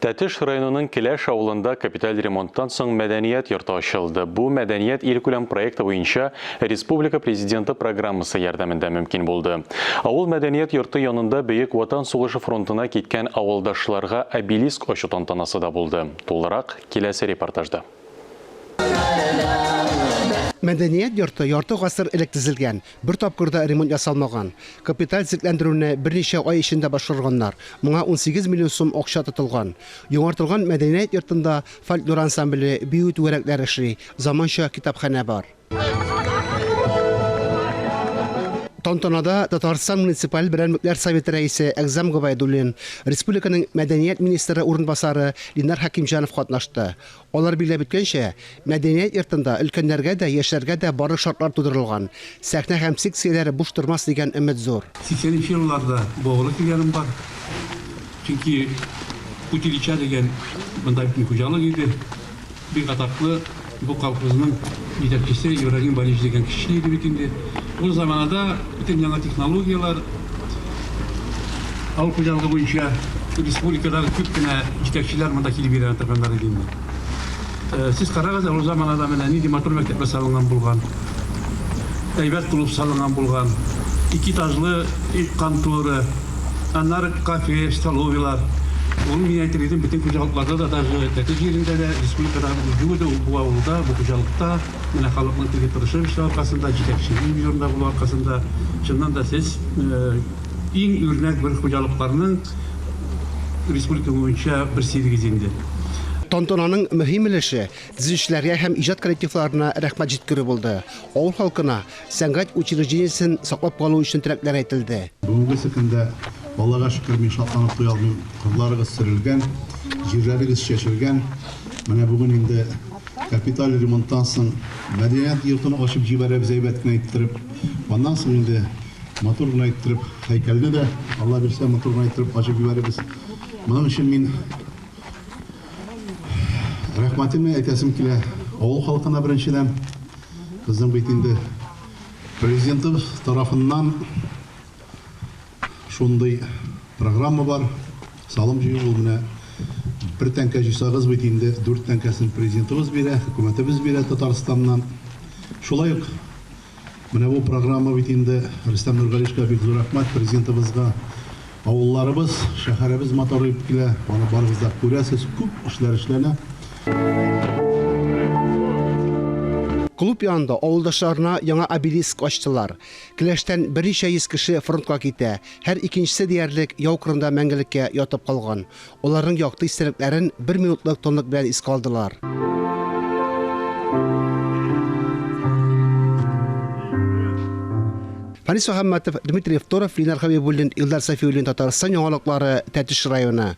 Тәтеш районының Келәш авылында капиталь ремонттан соң мәдәният йорты ачылды. Бу мәдәният илкүләм проекты буенча республика президенты программасы ярдәмендә мөмкин булды. Авыл мәдәният йорты янында Бөек Ватан сугышы фронтына киткән авылдашларга обелиск ачу тантанасы да булды. Тулырак киләсе репортажда. Мәдәният йорты ярты гасыр элек төзелгән, бер тапкырда ремонт ясалмаган. Капиталь зикләндерүне берничә ай эчендә башкарганнар. Моңа 18 миллион сум акча тотылган. Яңартылган мәдәният йортында фольклор ансамбле, бию түгәрәкләре эшли, заманча китапханә бар. Тантанада Татарстан муниципаль берәмлекләр советы рәисе Әгзам Гобайдуллин, республиканың мәдәният министры урынбасары Ленар Хакимҗанов катнашты. Алар билгеләп үткәнчә, мәдәният йортында өлкәннәргә дә, яшьләргә дә барлык шартлар тудырылган. Сәхнә һәм секцияләре буш тормас дигән өмет зур. 80-нче елларда багылы килгәнем бар. Чөнки Утилича дигән монда бит хуҗалык иде. Бик атаклы бу колхозның җитәкчесе Ибраһим Балич дигән кеше иде бит инде. Ул заманда бөтен яңа технологиялар авыл хуҗалыгы буенча республикада күп кенә җитәкчеләр монда килеп йөргән торганнар иде инде. Сез карагыз, ул заманда менә нинди матур мәктәп салынган булган. Әйбәт клуб салынган булган. 2 этажлы контора, аннары кафе, столовыйлар. Ул мин әйтелгән бөтен хуҗалыкларда да даже Тәтеш җирендә дә республикада югыды бу авылда, бу хуҗалыкта менә халыкның теге тырышып эшләү аркасында, җитәкчелек юрында булу аркасында чыннан да сез иң үрнәк бер хуҗалыкларның республика буенча бер сирегез инде. Тантананың мөһим өлеше төзүчеләргә һәм иҗат коллективларына рәхмәт җиткерү булды. Авыл халкына сәнгать учреждениесен саклап калу өчен теләкләр әйтелде. Бүгенге көндә Аллага шөкер, мин шатланып туя алмыйм. Кырларыгыз сөрелгән, җирләрегез чәчелгән. Менә бүген инде капиталь ремонттан соң мәдәният йортын ачып җибәрәбез әйбәт кенә иттереп. Аннан соң инде матур гына иттереп һәйкәлне дә Алла бирсә матур гына иттереп ачып җибәрәбез. Моның өчен мин рәхмәтемне әйтәсем килә авыл халкына беренчедән. Безнең бит инде президентыбыз тарафыннан шундай программа бар. Салым җыю ул менә бер тәңкә җыйсагыз бит инде 4 тәңкәсен президентыбыз бирә, хөкүмәтебез бирә Татарстаннан. Шулай ук менә бу программа бит инде Рөстәм Нургалишка бик зур рәхмәт президентыбызга. Авылларыбыз, шәһәребез матурайып килә. Аны барыгыз да күрәсез, күп эшләр эшләнә. Клуб янында авылдашларына яңа обелиск ачтылар. Келәштән берничә йөз кеше фронтка китә. Һәр икенчесе диярлек яу кырында мәңгелеккә ятып калган. Аларның якты истәлекләрен 1 минутлык тонлык белән искә алдылар. Фанис Мөхәммәтов, Дмитрий Второв, Ленар Хәбибуллин, Илдар Сафиуллин, Татарстан яңалыклары, Тәтеш районы.